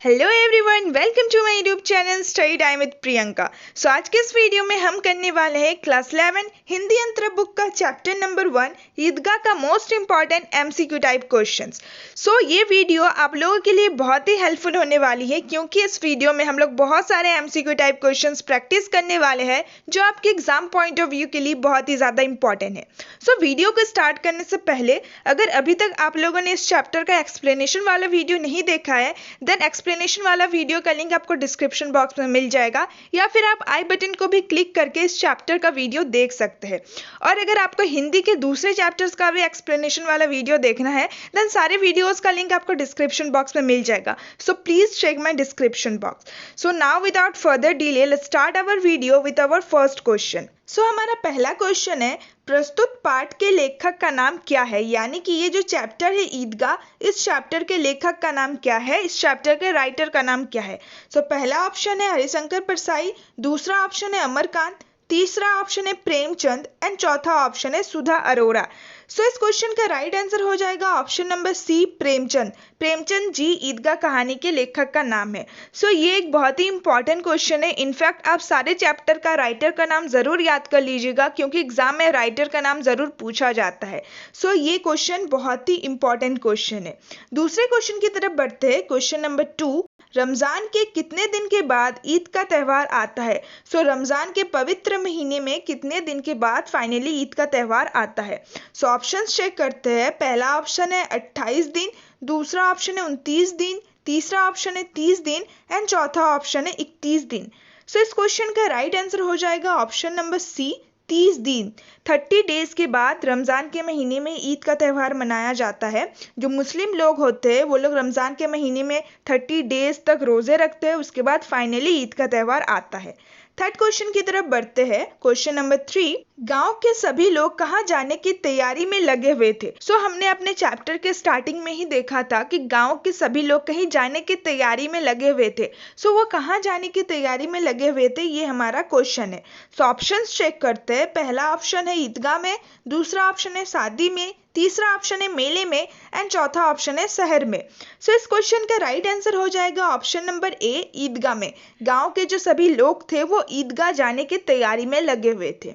Hello everyone, welcome to my YouTube channel study time with Priyanka. So आज के इस video में हम करने वाले हैं क्लास 11 हिंदी अंतर बुक का चैप्टर नंबर 1 ईदगाह का most important MCQ type questions. So ये वीडियो आप लोगों के लिए बहुत ही हेल्पफुल होने वाली है, क्योंकि इस वीडियो में हम लोग बहुत सारे एमसीक्यू टाइप क्वेश्चंस प्रैक्टिस करने वाले हैं जो आपके एग्जाम पॉइंट ऑफ व्यू के लिए बहुत ही ज़्यादा इंपॉर्टेंट है। सो वीडियो को स्टार्ट करने से पहले अगर अभी तक आप लोगों ने इस चैप्टर का एक्सप्लेनेशन वाला वीडियो नहीं देखा है, देन एक्सप्लेनेशन वाला वीडियो का लिंक आपको डिस्क्रिप्शन बॉक्स में मिल जाएगा, या फिर आप आई बटन को भी क्लिक करके इस चैप्टर का वीडियो देख सकते हैं। और अगर आपको हिंदी के दूसरे चैप्टर्स का भी एक्सप्लेनेशन वाला वीडियो देखना है, देन सारे वीडियोस का लिंक आपको डिस्क्रिप्शन बॉक्स में मिल जाएगा। So please check my description box. So now without further delay let's start our video with our first question. So हमारा पहला क्वेश्चन है, प्रस्तुत पाठ के लेखक का नाम क्या है? यानी कि ये जो चैप्टर है ईदगाह, इस चैप्टर के लेखक का नाम क्या है, इस चैप्टर के राइटर का नाम क्या है? सो पहला ऑप्शन है हरिशंकर परसाई, दूसरा ऑप्शन है अमरकांत, तीसरा ऑप्शन है प्रेमचंद एंड चौथा ऑप्शन है सुधा अरोरा। सो इस क्वेश्चन का राइट आंसर हो जाएगा option number C, Premchand. Premchand ji Idgah कहानी के लेखक का नाम है। सो ये एक बहुत ही इंपॉर्टेंट क्वेश्चन है। इनफैक्ट आप सारे चैप्टर का राइटर का नाम जरूर याद कर लीजिएगा, क्योंकि एग्जाम में राइटर का नाम जरूर पूछा जाता है। सो ये क्वेश्चन बहुत ही इंपॉर्टेंट क्वेश्चन है। दूसरे क्वेश्चन की तरफ बढ़ते हैं। क्वेश्चन नंबर 2, रमजान के कितने दिन के बाद ईद का त्यौहार आता है? सो रमजान के पवित्र महीने में कितने दिन के बाद फाइनली ईद का त्यौहार आता है? सो ऑप्शंस चेक करते हैं। पहला ऑप्शन है 28 दिन, दूसरा ऑप्शन है 29 दिन, तीसरा ऑप्शन है 30 दिन एंड चौथा ऑप्शन है 31 दिन। सो इस क्वेश्चन का राइट आंसर हो जाएगा ऑप्शन नंबर सी, 30 दिन। 30 डेज के बाद रमज़ान के महीने में ईद का त्यौहार मनाया जाता है। जो मुस्लिम लोग होते हैं वो लोग रमज़ान के महीने में 30 डेज तक रोज़े रखते हैं, उसके बाद फाइनली ईद का त्यौहार आता है। थर्ड क्वेश्चन की तरफ बढ़ते हैं। क्वेश्चन नंबर 3, गांव के सभी लोग कहाँ जाने की तैयारी में लगे हुए थे? सो हमने अपने चैप्टर के स्टार्टिंग में ही देखा था कि गांव के सभी लोग कहीं जाने की तैयारी में लगे हुए थे। सो वो कहाँ जाने की तैयारी में लगे हुए थे, ये हमारा क्वेश्चन है। सो ऑप्शंस चेक करते हैं। पहला ऑप्शन है ईदगाह में, दूसरा ऑप्शन है शादी में, तीसरा ऑप्शन है मेले में एंड चौथा ऑप्शन है शहर में। सो इस क्वेश्चन का राइट आंसर हो जाएगा ऑप्शन नंबर ए, ईदगाह में। गांव के जो सभी लोग थे वो ईदगाह जाने की तैयारी में लगे हुए थे।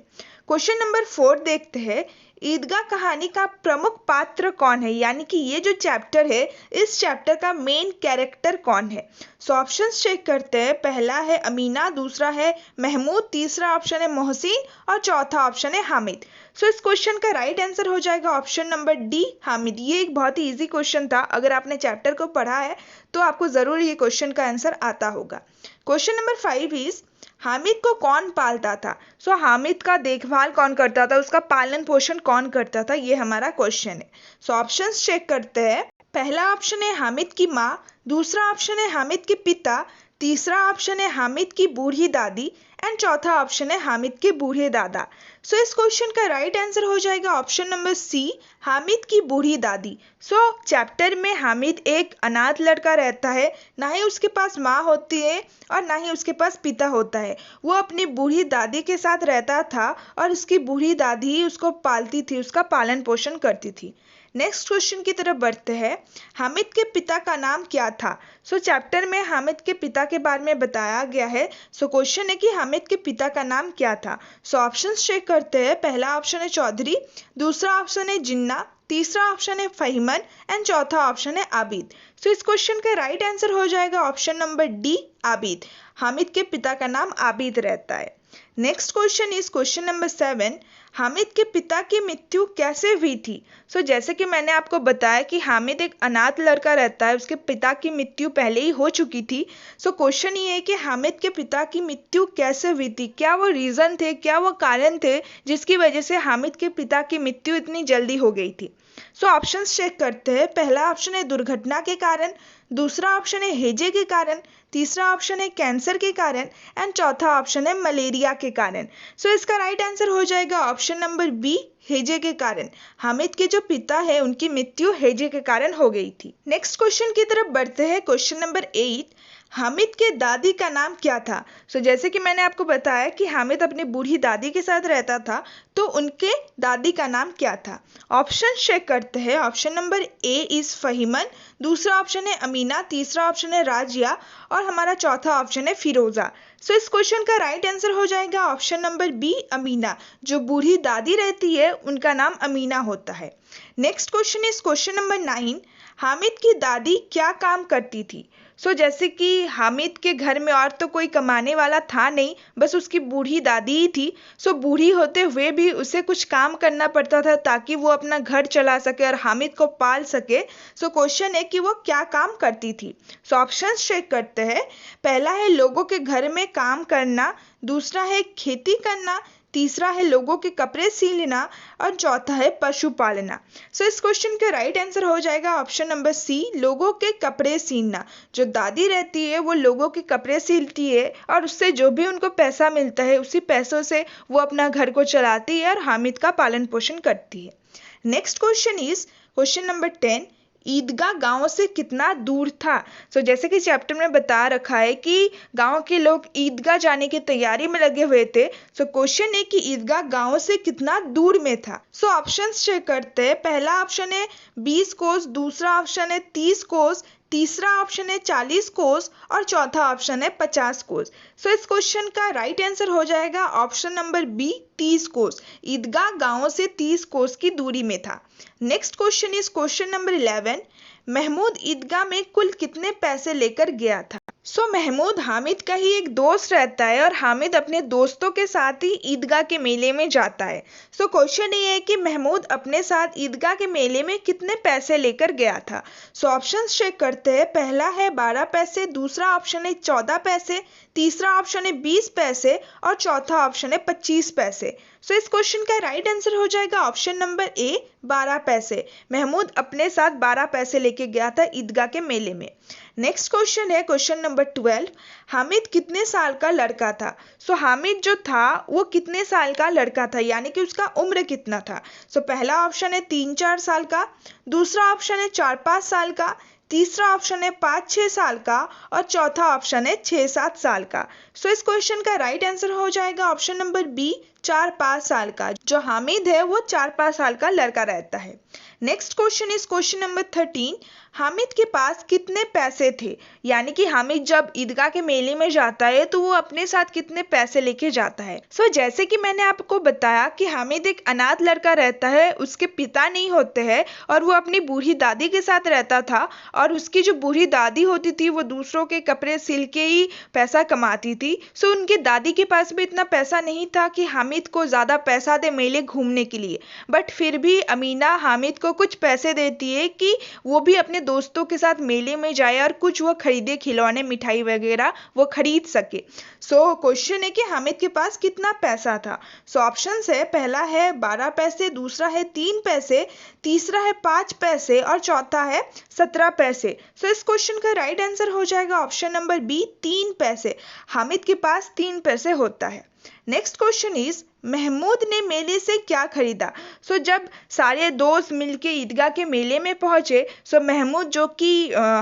क्वेश्चन नंबर 4 देखते हैं। ईदगाह कहानी का प्रमुख पात्र कौन है? यानी कि ये जो चैप्टर है, इस चैप्टर का मेन कैरेक्टर कौन है? सो ऑप्शंस चेक करते हैं। पहला है अमीना, दूसरा है महमूद, तीसरा ऑप्शन है मोहसिन और चौथा ऑप्शन है हामिद। सो इस क्वेश्चन का राइट आंसर हो जाएगा ऑप्शन नंबर डी, हामिद। ये एक बहुत ही इजी क्वेश्चन था। अगर आपने चैप्टर को पढ़ा है तो आपको जरूर ये क्वेश्चन का आंसर आता होगा। क्वेश्चन नंबर 5 इज, हामिद को कौन पालता था? सो हामिद का देखभाल कौन करता था, उसका पालन पोषण कौन करता था, ये हमारा क्वेश्चन है। सो ऑप्शंस चेक करते हैं। पहला ऑप्शन है हामिद की माँ, दूसरा ऑप्शन है हामिद के पिता, तीसरा ऑप्शन है हामिद की बूढ़ी दादी एंड चौथा ऑप्शन है हामिद के बूढ़े दादा। सो इस क्वेश्चन का राइट आंसर हो जाएगा ऑप्शन नंबर सी, हामिद की बूढ़ी दादी। सो चैप्टर में हामिद एक अनाथ लड़का रहता है, ना ही उसके पास माँ होती है और ना ही उसके पास पिता होता है। वो अपनी बूढ़ी दादी के साथ रहता था और उसकी बूढ़ी दादी ही उसको पालती थी, उसका पालन पोषण करती थी। नेक्स्ट क्वेश्चन की तरफ बढ़ते हैं। हामिद के पिता का नाम क्या था? सो चैप्टर में हामिद के पिता के बारे में बताया गया है। सो क्वेश्चन है कि हामिद के पिता का नाम क्या था? सो ऑप्शंस चेक करते हैं। पहला ऑप्शन है चौधरी, दूसरा ऑप्शन है जिन्ना, तीसरा ऑप्शन है फहीमन एंड चौथा ऑप्शन है आबिद। सो इस क्वेश्चन का राइट आंसर हो जाएगा option number D, Abid. Hamid के पिता का नाम आबिद रहता है। Next question is question number 7, Hamid के पिता की मृत्यु कैसे हुई थी? सो जैसे कि मैंने आपको बताया कि हामिद एक अनाथ लड़का रहता है, उसके पिता की मृत्यु पहले ही हो चुकी थी। सो क्वेश्चन ये है कि हामिद के पिता की मृत्यु कैसे हुई थी? क्या वो रीज़न थे, क्या वो कारण थे जिसकी वजह से हामिद के पिता की मृत्यु इतनी जल्दी हो गई थी? सो ऑप्शंस चेक करते हैं। पहला ऑप्शन है दुर्घटना के कारण, दूसरा ऑप्शन है हैजे के कारण, तीसरा ऑप्शन है कैंसर के कारण एंड चौथा ऑप्शन है मलेरिया के कारण। सो इसका राइट आंसर हो जाएगा ऑप्शन नंबर बी, हैजे के कारण। हामिद के जो पिता है उनकी मृत्यु हैजे के कारण हो गई थी। नेक्स्ट क्वेश्चन की तरफ बढ़ते हैं। क्वेश्चन नंबर 8, हामिद के दादी का नाम क्या था? जैसे कि मैंने आपको बताया कि हामिद अपनी बूढ़ी दादी के साथ रहता था, तो उनके दादी का नाम क्या था? ऑप्शन चेक करते हैं। Option number A is Faheeman, दूसरा ऑप्शन है अमीना, तीसरा ऑप्शन है राजिया और हमारा चौथा ऑप्शन है फिरोजा। इस क्वेश्चन का राइट आंसर हो जाएगा ऑप्शन नंबर बी अमीना। जो बूढ़ी दादी रहती है उनका नाम अमीना होता है। Next question is question number 9। Hamid की दादी क्या काम करती थी? जैसे कि हामिद के घर में और तो कोई कमाने वाला था नहीं, बस उसकी बूढ़ी दादी ही थी। बूढ़ी होते हुए भी उसे कुछ काम करना पड़ता था ताकि वो अपना घर चला सके और हामिद को पाल सके। क्वेश्चन है कि वो क्या काम करती थी। ऑप्शंस चेक करते हैं। पहला है लोगों के घर में काम करना, दूसरा है खेती करना, तीसरा है लोगों के कपड़े सिलना और चौथा है पशु पालना। इस क्वेश्चन का राइट आंसर हो जाएगा ऑप्शन नंबर सी, लोगों के कपड़े सिलना। जो दादी रहती है वो लोगों के कपड़े सिलती है और उससे जो भी उनको पैसा मिलता है उसी पैसों से वो अपना घर को चलाती है और हामिद का पालन पोषण करती है। Next question is question number 10। ईदगाह गांव से कितना दूर था? जैसे कि चैप्टर में बता रखा है कि गांव के लोग ईदगाह जाने की तैयारी में लगे हुए थे। क्वेश्चन है कि ईदगाह गांव से कितना दूर में था। ऑप्शंस चेक करते हैं। पहला ऑप्शन है 20 कोस, दूसरा ऑप्शन है 30 कोस, तीसरा ऑप्शन है 40 कोस और चौथा ऑप्शन है 50 कोस। इस क्वेश्चन का राइट आंसर हो जाएगा ऑप्शन नंबर बी 30 कोस। ईदगाह गांव से 30 कोस की दूरी में था। Next question is question number 11। Mahmood Idgah में कुल कितने पैसे लेकर गया था? महमूद हामिद का ही एक दोस्त रहता है और हामिद अपने दोस्तों के साथ ही ईदगाह के मेले में जाता है। क्वेश्चन ये है कि महमूद अपने साथ ईदगाह के मेले में कितने पैसे लेकर गया था। ऑप्शंस चेक करते हैं। पहला है 12 पैसे, दूसरा ऑप्शन है 14 पैसे, तीसरा ऑप्शन है 20 पैसे और चौथा ऑप्शन है 25 पैसे। इस क्वेश्चन का राइट आंसर हो जाएगा ऑप्शन नंबर ए 12 पैसे। महमूद अपने साथ 12 पैसे लेके गया था ईदगाह के मेले में। नेक्स्ट क्वेश्चन है क्वेश्चन नंबर 12। हामिद कितने साल का लड़का था? हामिद जो था वो कितने साल का लड़का था, यानी कि उसका उम्र कितना था? पहला ऑप्शन है 3-4 साल का, दूसरा ऑप्शन है 4-5 साल का, तीसरा ऑप्शन है 5-6 साल का और चौथा ऑप्शन है 6-7 साल का। इस क्वेश्चन का राइट आंसर हो जाएगा ऑप्शन नंबर बी 4-5 साल का। जो हामिद है वो 4-5 साल का लड़का रहता है। Next question is question number 13। Hamid के पास कितने पैसे थे? यानी कि हामिद जब ईदगाह के मेले में जाता है तो वो अपने साथ कितने पैसे लेके जाता है। जैसे कि मैंने आपको बताया कि हामिद एक अनाथ लड़का रहता है, उसके पिता नहीं होते हैं और वो अपनी बूढ़ी दादी के साथ रहता था और उसकी जो बूढ़ी दादी होती थी वो दूसरों के कपड़े सिल के ही पैसा कमाती थी। उनके दादी के पास भी इतना पैसा नहीं था कि हामिद को ज़्यादा पैसा दे मेले घूमने के लिए, बट फिर भी अमीना हामिद को कुछ पैसे देती है कि वो भी अपने दोस्तों के साथ मेले में जाए और कुछ वो खरीदे, खिलौने मिठाई वगैरह वो खरीद सके। क्वेश्चन है कि हामिद के पास कितना पैसा था। ऑप्शंस है। पहला है 12 पैसे, दूसरा है 3 पैसे, तीसरा है 5 पैसे और चौथा है 17 पैसे। इस क्वेश्चन का राइट आंसर हो जाएगा ऑप्शन नंबर बी 3 पैसे। हामिद के पास 3 पैसे होता है। नेक्स्ट क्वेश्चन इज महमूद ने मेले से क्या खरीदा? जब सारे दोस्त मिलके ईदगाह के मेले में पहुंचे, महमूद जो कि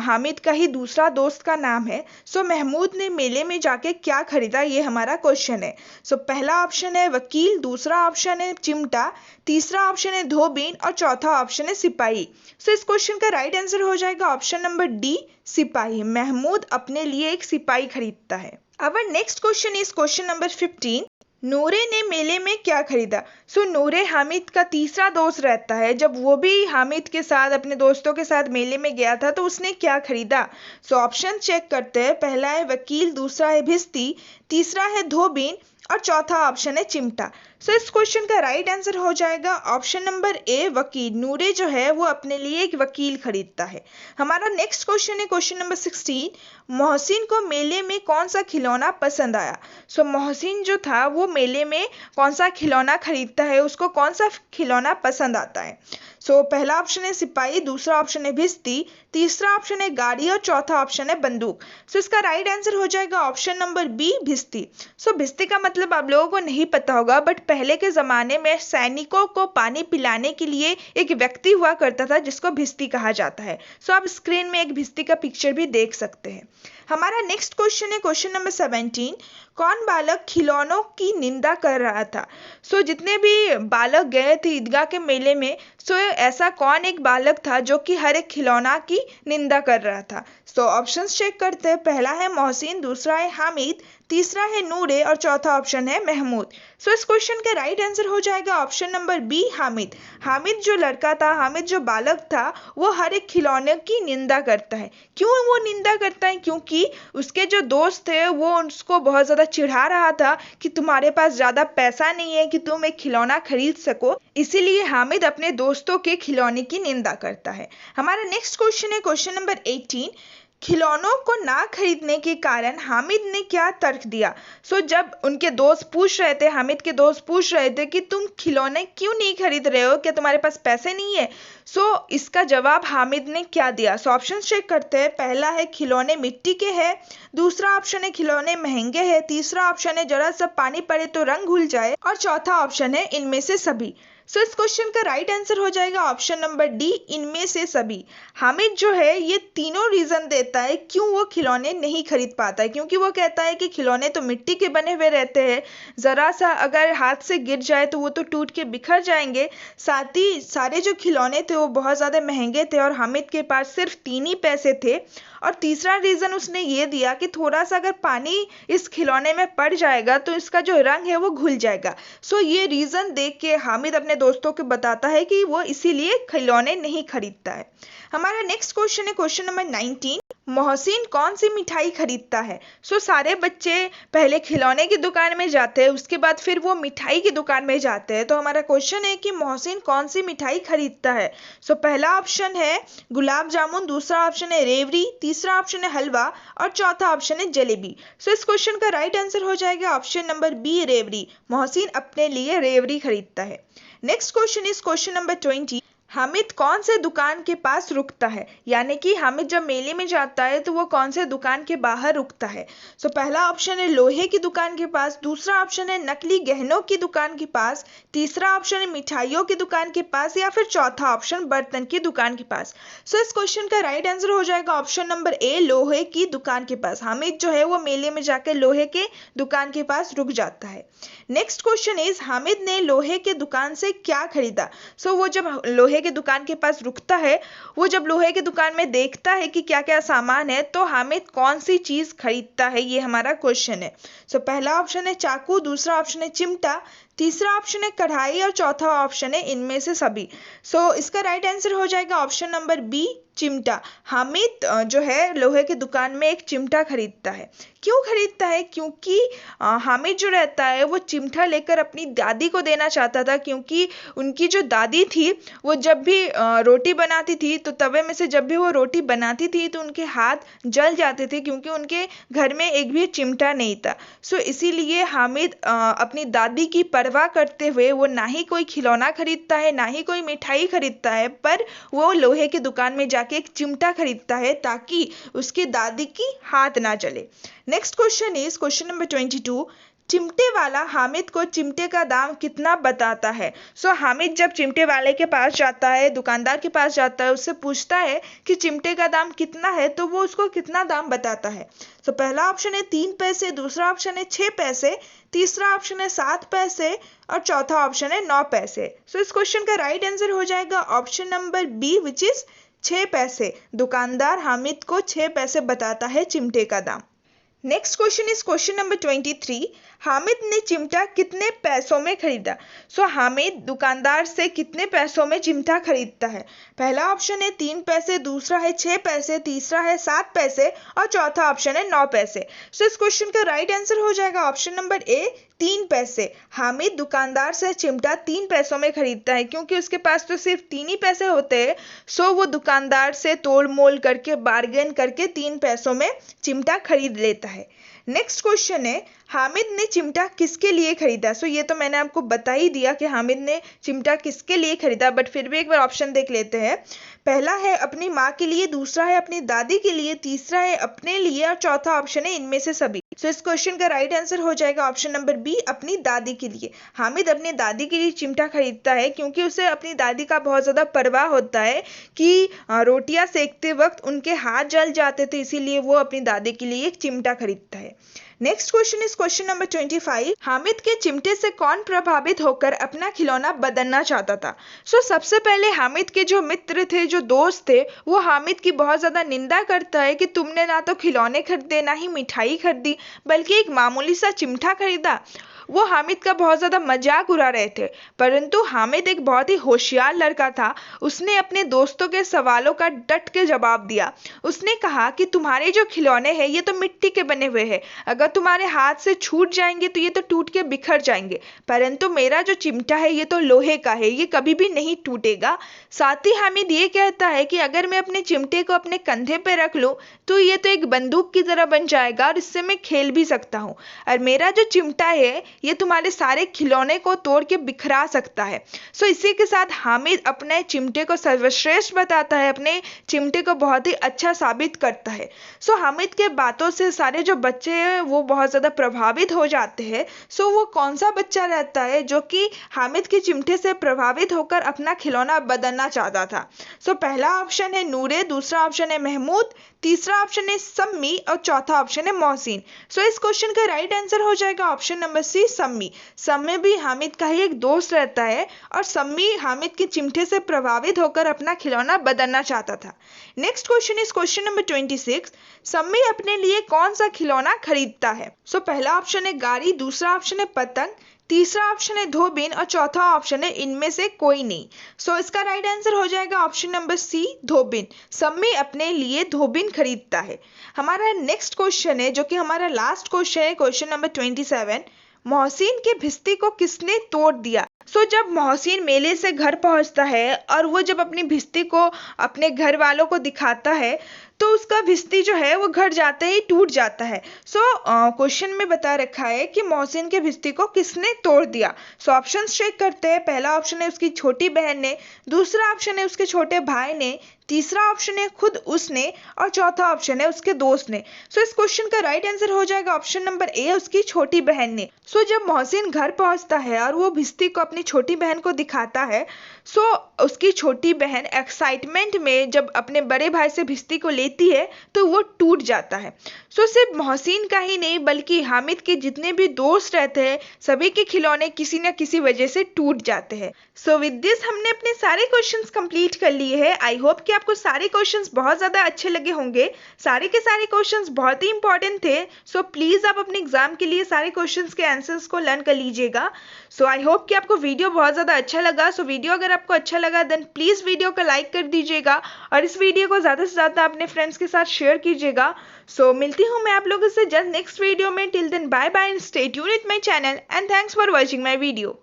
हामिद का ही दूसरा दोस्त का नाम है, महमूद ने मेले में जाके क्या खरीदा, ये हमारा क्वेश्चन है। पहला ऑप्शन है वकील, दूसरा ऑप्शन है चिमटा, तीसरा ऑप्शन है धोबीन और चौथा ऑप्शन है सिपाही। इस क्वेश्चन का राइट आंसर हो जाएगा ऑप्शन नंबर डी सिपाही। महमूद अपने लिए एक सिपाही खरीदता है। Our next question is question number 15. नूरे ने मेले में क्या खरीदा? नूरे हामिद का तीसरा दोस्त रहता है। जब वो भी हामिद के साथ अपने दोस्तों के साथ मेले में गया था तो उसने क्या खरीदा? ऑप्शन चेक करते हैं। पहला है वकील, दूसरा है भिस्ती, तीसरा है धोबीन और चौथा ऑप्शन है चिमटा। इस क्वेश्चन का राइट आंसर हो जाएगा ऑप्शन नंबर ए वकील। नूरे जो है वो अपने लिए एक वकील खरीदता है। हमारा नेक्स्ट क्वेश्चन है क्वेश्चन नंबर 16। मोहसिन को मेले में कौन सा खिलौना पसंद आया? मोहसिन जो था वो मेले में कौन सा खिलौना खरीदता है, उसको कौन सा खिलौना पसंद आता है? सो पहला ऑप्शन है सिपाही, दूसरा ऑप्शन है भिस्ती, तीसरा ऑप्शन है गाड़ी और चौथा ऑप्शन है बंदूक। सो इसका राइट आंसर हो जाएगा ऑप्शन नंबर बी, भिस्ती। सो भिस्ती का मतलब आप लोगों को नहीं पता होगा, बट पहले के जमाने में सैनिकों को पानी पिलाने के लिए एक व्यक्ति हुआ करता था जिसको भिस्ती कहा जाता है। सो आप स्क्रीन में एक भिस्ती का पिक्चर भी देख सकते हैं। हमारा नेक्स्ट क्वेश्चन है क्वेश्चन नंबर 17। कौन बालक खिलौनों की निंदा कर रहा था? सो जितने भी बालक गए थे ईदगाह के मेले में, सो ऐसा कौन एक बालक था जो कि हर एक खिलौना की निंदा कर रहा था? सो ऑप्शंस चेक करते हैं। पहला है मोहसिन, दूसरा है हामिद, तीसरा है नूरे और चौथा ऑप्शन है महमूद। सो इस क्वेश्चन का राइट आंसर हो जाएगा option number B, Hamid. Hamid जो लड़का था, हामिद जो बालक था, वो हर एक खिलौने की निंदा करता है। क्यों वो निंदा करता है? क्योंकि उसके जो दोस्त थे वो उसको बहुत ज़्यादा चिढ़ा रहा था कि तुम्हारे पास ज़्यादा पैसा नहीं है कि तुम एक खिलौना खरीद सको, इसीलिए हामिद अपने दोस्तों के खिलौने की निंदा करता है। हमारा नेक्स्ट क्वेश्चन है क्वेश्चन नंबर 18। खिलौनों को ना खरीदने के कारण हामिद ने क्या तर्क दिया? सो जब उनके दोस्त पूछ रहे थे, हामिद के दोस्त पूछ रहे थे कि तुम खिलौने क्यों नहीं खरीद रहे हो, क्या तुम्हारे पास पैसे नहीं है? सो इसका जवाब हामिद ने क्या दिया? सो ऑप्शन चेक करते हैं। पहला है खिलौने मिट्टी के हैं, दूसरा ऑप्शन है खिलौने महंगे हैं, तीसरा ऑप्शन है जरा सा पानी पड़े तो रंग घुल जाए और चौथा ऑप्शन है इनमें से सभी। सो इस क्वेश्चन का राइट आंसर हो जाएगा ऑप्शन नंबर डी, इनमें से सभी। हामिद जो है ये तीनों रीजन देता है क्यों वो खिलौने नहीं खरीद पाता है, क्योंकि वो कहता है कि खिलौने तो मिट्टी के बने हुए रहते हैं, जरा सा अगर हाथ से गिर जाए तो वो तो टूट के बिखर जाएंगे, साथ ही सारे जो खिलौने थे वो बहुत ज़्यादा महंगे थे और हामिद के पास सिर्फ 3 ही पैसे थे। और तीसरा रीज़न उसने ये दिया कि थोड़ा सा अगर पानी इस खिलौने में पड़ जाएगा तो इसका जो रंग है वो घुल जाएगा। सो ये रीज़न देख के हामिद अपने दोस्तों को बताता है कि वो इसीलिए खिलौने नहीं खरीदता है। हमारा नेक्स्ट क्वेश्चन है क्वेश्चन नंबर 19। मोहसिन कौन सी मिठाई खरीदता है? सो सारे बच्चे पहले खिलौने की दुकान में जाते हैं, उसके बाद फिर वो मिठाई की दुकान में जाते हैं। तो हमारा क्वेश्चन है कि मोहसिन कौन सी मिठाई खरीदता है? सो पहला ऑप्शन है गुलाब जामुन, दूसरा ऑप्शन है रेवड़ी, तीसरा ऑप्शन है हलवा और चौथा ऑप्शन है जलेबी। सो इस क्वेश्चन का राइट आंसर हो जाएगा ऑप्शन नंबर बी, रेवड़ी। मोहसिन अपने लिए रेवड़ी खरीदता है। Next question is question number 20। Hamid कौन से दुकान के पास रुकता है? यानी कि हामिद जब मेले में जाता है तो वो कौन से दुकान के बाहर रुकता है? सो पहला ऑप्शन है लोहे की दुकान के पास, दूसरा ऑप्शन है नकली गहनों की दुकान के पास, तीसरा ऑप्शन है मिठाइयों की दुकान के पास या फिर चौथा ऑप्शन बर्तन की दुकान के पास। सो इस क्वेश्चन का राइट आंसर हो जाएगा ऑप्शन नंबर ए, लोहे की दुकान के पास। हामिद जो है वो मेले में जाकर लोहे के दुकान के पास रुक जाता है। नेक्स्ट क्वेश्चन इज हामिद ने लोहे के दुकान से क्या खरीदा? सो वो जब लोहे के दुकान के पास रुकता है, वो जब लोहे की दुकान में देखता है कि क्या क्या सामान है, तो हामिद कौन सी चीज खरीदता है, ये हमारा क्वेश्चन है। सो पहला ऑप्शन है चाकू, दूसरा ऑप्शन है चिमटा, तीसरा ऑप्शन है कढ़ाई और चौथा ऑप्शन है इनमें से सभी। सो इसका राइट आंसर हो जाएगा ऑप्शन नंबर बी, चिमटा। हामिद जो है लोहे की दुकान में एक चिमटा खरीदता है। क्यों खरीदता है? क्योंकि हामिद जो रहता है वो चिमटा लेकर अपनी दादी को देना चाहता था, क्योंकि उनकी जो दादी थी वो जब भी रोटी बनाती थी तो तवे में से जब भी वो रोटी बनाती थी तो उनके हाथ जल जाते थे, क्योंकि उनके घर में एक भी चिमटा नहीं था। सो इसीलिए हामिद अपनी दादी की परवाह करते हुए वो ना ही कोई खिलौना खरीदता है, ना ही कोई मिठाई खरीदता है, पर वो लोहे की दुकान में जाके एक चिमटा खरीदता है ताकि उसकी दादी की हाथ ना जले। Next question is question number 22। चिमटे वाला हामिद को चिमटे का दाम कितना बताता है? सो हामिद जब चिमटे वाले के पास जाता है, दुकानदार के पास जाता है, उससे पूछता है कि चिमटे का दाम कितना है, तो वो उसको कितना दाम बताता है? सो पहला ऑप्शन है 3 पैसे, दूसरा ऑप्शन है 6 पैसे, तीसरा ऑप्शन है 7 पैसे और चौथा ऑप्शन है 9 पैसे। सो इस क्वेश्चन का राइट आंसर हो जाएगा option number B, which is 6 पैसे। दुकानदार हामिद को 6 पैसे बताता है चिमटे का दाम। Next question is question number 23। Hamid ने चिमटा कितने पैसों में खरीदा? सो हामिद दुकानदार से कितने पैसों में चिमटा खरीदता है? पहला ऑप्शन है 3 पैसे, दूसरा है 6 पैसे, तीसरा है 7 पैसे और चौथा ऑप्शन है 9 पैसे। सो इस क्वेश्चन का राइट आंसर हो जाएगा ऑप्शन नंबर ए, 3 पैसे। हामिद दुकानदार से चिमटा 3 पैसों में खरीदता है, क्योंकि उसके पास तो सिर्फ 3 ही पैसे होते हैं। सो वो दुकानदार से तोड़ मोल करके, बार्गेन करके 3 पैसों में चिमटा खरीद लेता है। नेक्स्ट क्वेश्चन है, हामिद ने चिमटा किसके लिए खरीदा? सो ये तो मैंने आपको बता ही दिया कि हामिद ने चिमटा किसके लिए खरीदा, बट फिर भी एक बार ऑप्शन देख लेते हैं। पहला है अपनी माँ के लिए, दूसरा है अपनी दादी के लिए, तीसरा है अपने लिए और चौथा ऑप्शन है इनमें से सभी। सो इस क्वेश्चन का राइट आंसर हो जाएगा ऑप्शन नंबर बी, अपनी दादी के लिए। हामिद अपनी दादी के लिए चिमटा खरीदता है क्योंकि उसे अपनी दादी का बहुत ज़्यादा परवाह होता है कि रोटियां सेकते वक्त उनके हाथ जल जाते थे, इसीलिए वो अपनी दादी के लिए एक चिमटा खरीदता है। Next question is question number 25। Hamid के चिमटे से कौन प्रभावित होकर अपना खिलौना बदलना चाहता था? सो सबसे पहले हामिद के जो मित्र थे, जो दोस्त थे, वो हामिद की बहुत ज़्यादा निंदा करता है कि तुमने ना तो खिलौने खरीदे, ना ही मिठाई खरीदी, बल्कि एक मामूली सा चिमटा खरीदा। वो हामिद का बहुत ज़्यादा मजाक उड़ा रहे थे, परंतु हामिद एक बहुत ही होशियार लड़का था। उसने अपने दोस्तों के सवालों का डट के जवाब दिया। उसने कहा कि तुम्हारे जो खिलौने हैं ये तो मिट्टी के बने हुए हैं, अगर तुम्हारे हाथ से छूट जाएंगे तो ये तो टूट के बिखर जाएंगे, परंतु मेरा जो चिमटा है ये तो लोहे का है, ये कभी भी नहीं टूटेगा। साथ ही हामिद ये कहता है कि अगर मैं अपने चिमटे को अपने कंधे पे रख लूँ तो ये तो एक बंदूक की तरह बन जाएगा और इससे मैं खेल भी सकता हूँ, और मेरा जो चिमटा है ये तुम्हारे सारे खिलौने को तोड़ के बिखरा सकता है। सो इसी के साथ हामिद अपने चिमटे को सर्वश्रेष्ठ बताता है, अपने चिमटे को बहुत ही अच्छा साबित करता है। सो हामिद के बातों से सारे जो बच्चे हैं वो बहुत ज़्यादा प्रभावित हो जाते हैं। सो वो कौन सा बच्चा रहता है जो कि हामिद के चिमटे से प्रभावित होकर अपना खिलौना बदलना चाहता था? सो पहला ऑप्शन है नूरे, दूसरा ऑप्शन है महमूद, तीसरा ऑप्शन है सम्मी और चौथा ऑप्शन है मोहसिन। सो इस क्वेश्चन का राइट आंसर हो जाएगा ऑप्शन नंबर सी, सम्मी। सम्मी भी हामिद का ही एक दोस्त रहता है और सम्मी हामिद के चिमटे से प्रभावित होकर अपना खिलौना बदलना चाहता था। Next question is question number 26। सम्मी अपने लिए कौन सा खिलौना खरीदता है? सो पहला ऑप्शन है गाड़ी, दूसरा ऑप्शन है पतंग, तीसरा ऑप्शन है धोबिन और चौथा ऑप्शन है इनमें से कोई नहीं। सो इसका राइट आंसर हो जाएगा ऑप्शन नंबर सी, धोबिन। सम्मी अपने लिए धोबिन खरीदता है। हमारा नेक्स्ट क्वेश्चन है जो कि हमारा लास्ट क्वेश्चन है, क्वेश्चन नंबर 27। मोहसिन के भिस्ती को किसने तोड़ दिया? सो जब मोहसिन मेले से घर पहुंचता है और वो जब अपनी भिस्ती को अपने घर वालों को दिखाता है तो उसका भिस्ती जो है वो घर जाते ही टूट जाता है। सो क्वेश्चन में बता रखा है कि मोहसिन के भिस्ती को किसने तोड़ दिया। सो ऑप्शन चेक करते हैं। पहला ऑप्शन है उसकी छोटी बहन ने, दूसरा ऑप्शन है उसके छोटे भाई ने, तीसरा ऑप्शन है खुद उसने और चौथा ऑप्शन है उसके दोस्त ने। सो इस क्वेश्चन का राइट आंसर हो जाएगा ऑप्शन नंबर ए, उसकी छोटी बहन ने। सो जब मोहसिन घर पहुंचता है और वो भिस्ती को अपनी छोटी बहन को दिखाता है, सो उसकी छोटी बहन एक्साइटमेंट में जब अपने बड़े भाई से भिस्ती को लेती है तो वो टूट जाता है। सो सिर्फ मोहसिन का ही नहीं बल्कि हामिद के जितने भी दोस्त रहते हैं सभी के खिलौने किसी न किसी वजह से टूट जाते हैं। सो विद दिस हमने अपने सारे क्वेश्चंस कंप्लीट कर लिए हैं। आई होप कि आपको सारे क्वेश्चंस बहुत ज़्यादा अच्छे लगे होंगे। सारे के सारे क्वेश्चंस बहुत ही इंपॉर्टेंट थे। सो प्लीज़ आप अपने एग्जाम के लिए सारे क्वेश्चंस के आंसर्स को लर्न कर लीजिएगा। सो आई होप कि आपको वीडियो बहुत ज़्यादा अच्छा लगा। सो वीडियो अगर आपको अच्छा लगा देन प्लीज़ वीडियो को लाइक कर दीजिएगा और इस वीडियो को ज़्यादा से ज़्यादा अपने फ्रेंड्स के साथ शेयर कीजिएगा। सो मिलती हूँ मैं आप लोगों से जल्द नेक्स्ट वीडियो में। Till then bye bye and stay tuned with my channel and thanks for watching my video.